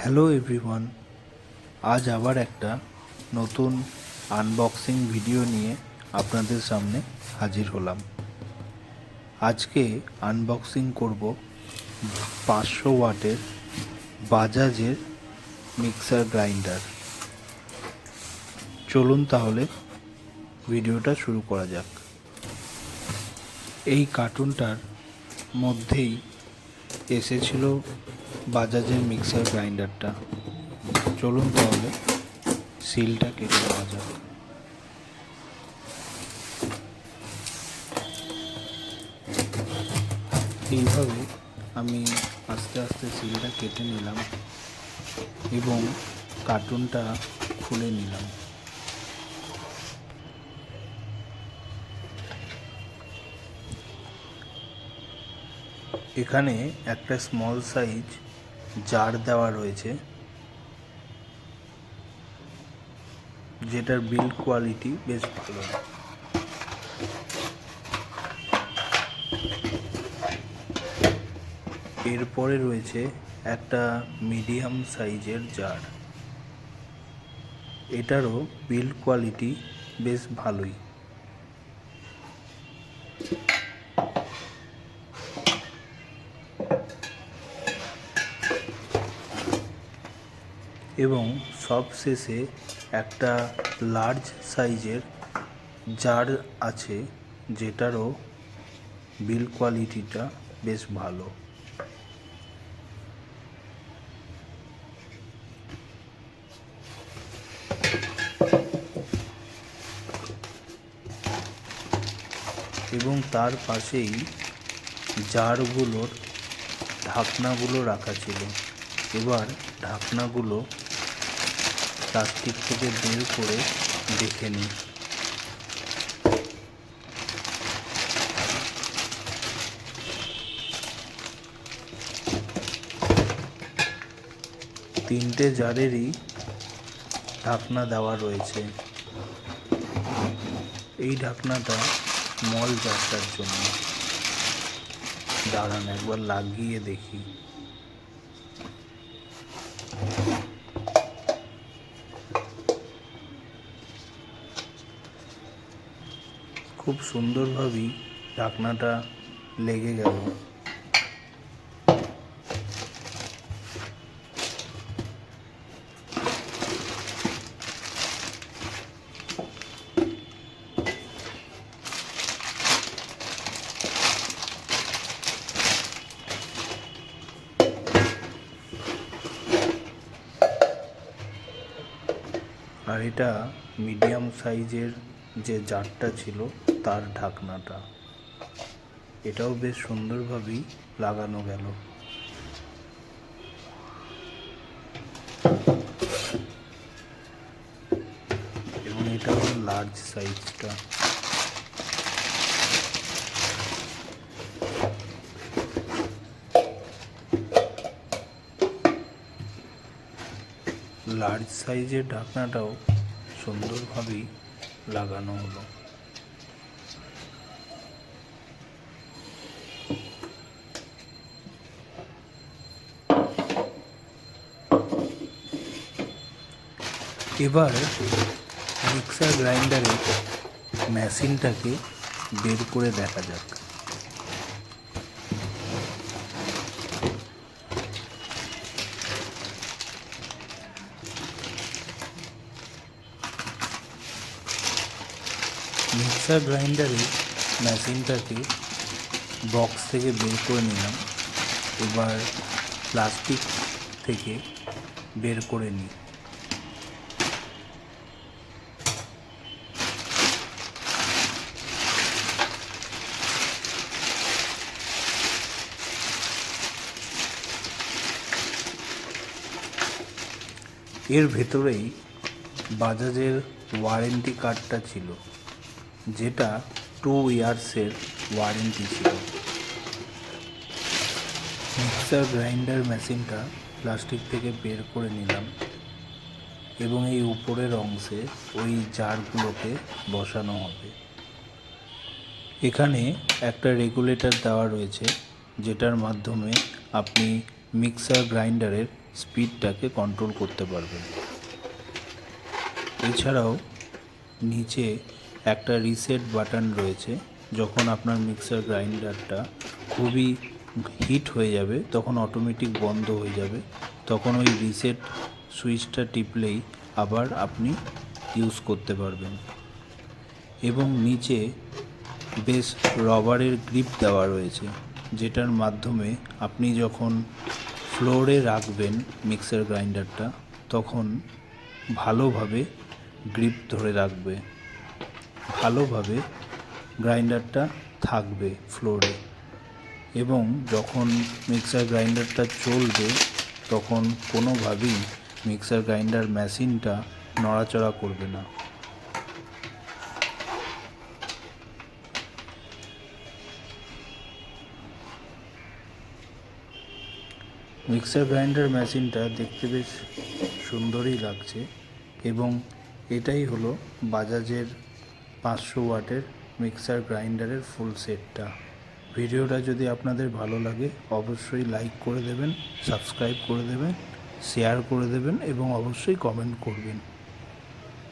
Hello everyone, আজ আবার একটা নতুন আনবক্সিং ভিডিও নিয়ে আপনাদের সামনে হাজির হলাম। আজকে আনবক্সিং করব 500 ওয়াটের বাজাজের মিক্সার গ্রাইন্ডার। চলুন তাহলে ভিডিওটা শুরু করা যাক। এই কার্টুনটার মধ্যেই এসেছিল বাজাজের মিক্সার গ্রাইন্ডারটা। চলুন তাহলে সিলটা কেটে দেওয়া যাক। এইভাবে আমি আস্তে আস্তে সিলটা কেটে নিলাম এবং কার্টুনটা খুলে নিলাম। এখানে একটা স্মল সাইজ জার দেওয়া রয়েছে, যেটার বিল্ড কোয়ালিটি বেশ ভালো। এরপরে রয়েছে একটা মিডিয়াম সাইজের জার, এটারও বিল্ড কোয়ালিটি বেশ ভালোই। এবং সবশেষে একটা লার্জ সাইজের জার আছে, যেটারও বিল্ড কোয়ালিটিটা বেশ ভালো। এবং তার পাশেই জারগুলোর ঢাকনাগুলো রাখা ছিল। এবার ঢাকনাগুলো প্লাস্টিক থেকে বের করে দেখে নিই। তিনটে জারেরই ঢাকনা দেওয়া রয়েছে। এই ঢাকনাটা স্মল জারটার জন্য। দাঁড়ান একবার লাগিয়ে দেখি। খুব সুন্দরভাবেই ঢাকনাটা লেগে গেল। আর এটা মিডিয়াম সাইজের যে জারটা ছিল তার ঢাকনাটা, এটাও বেশ সুন্দরভাবেই লাগানো গেল। এবং এটা হলো লার্জ সাইজটা। লার্জ সাইজের ঢাকনাটাও সুন্দরভাবেই লাগানো হলো। এবার মিক্সার গ্রাইন্ডারের মেশিনটাকে বের করে দেখা যাক। মিক্সার গ্রাইন্ডারের মেশিনটাকে বক্স থেকে বের করে নিলাম। এবার প্লাস্টিক থেকে বের করে নিই। এর ভেতরেই বাজাজের ওয়ারেন্টি কার্ডটা ছিল, যেটা 2 ইয়ার্সের ওয়ারেন্টি ছিল। মিক্সার গ্রাইন্ডার মেশিনটা প্লাস্টিক থেকে বের করে নিলাম এবং এই উপরের অংশে ওই জারগুলোকে বসানো হবে। এখানে একটা রেগুলেটর দেওয়া রয়েছে, যেটার মাধ্যমে আপনি মিক্সার গ্রাইন্ডারের স্পিডটাকে কন্ট্রোল করতে পারবেন। এছাড়াও নিচে একটা রিসেট বাটন রয়েছে। যখন আপনার মিক্সার গ্রাইন্ডারটা খুবই হিট হয়ে যাবে তখন অটোমেটিক বন্ধ হয়ে যাবে, তখন ওই রিসেট সুইচটা টিপলেই আবার আপনি ইউজ করতে পারবেন। এবং নিচে বেশ রবারের গ্রিপ দেওয়া রয়েছে, যেটার মাধ্যমে আপনি যখন ফ্লোরে রাখবেন মিক্সার গ্রাইন্ডারটা তখন ভালোভাবে গ্রিপ ধরে রাখবে, ভালোভাবে গ্রাইন্ডারটা থাকবে ফ্লোরে। এবং যখন মিক্সার গ্রাইন্ডারটা চলবে তখন কোনোভাবেই মিক্সার গ্রাইন্ডার মেশিনটা নড়াচড়া করবে না। মিক্সার গ্রাইন্ডার মেশিনটা দেখতে বেশ সুন্দরই লাগছে এবং এটাই হলো বাজাজের 500 ওয়াটের মিক্সার গ্রাইন্ডারের ফুল সেটটা। ভিডিওটা যদি আপনাদের ভালো লাগে অবশ্যই লাইক করে দেবেন, সাবস্ক্রাইব করে দেবেন, শেয়ার করে দেবেন এবং অবশ্যই কমেন্ট করবেন।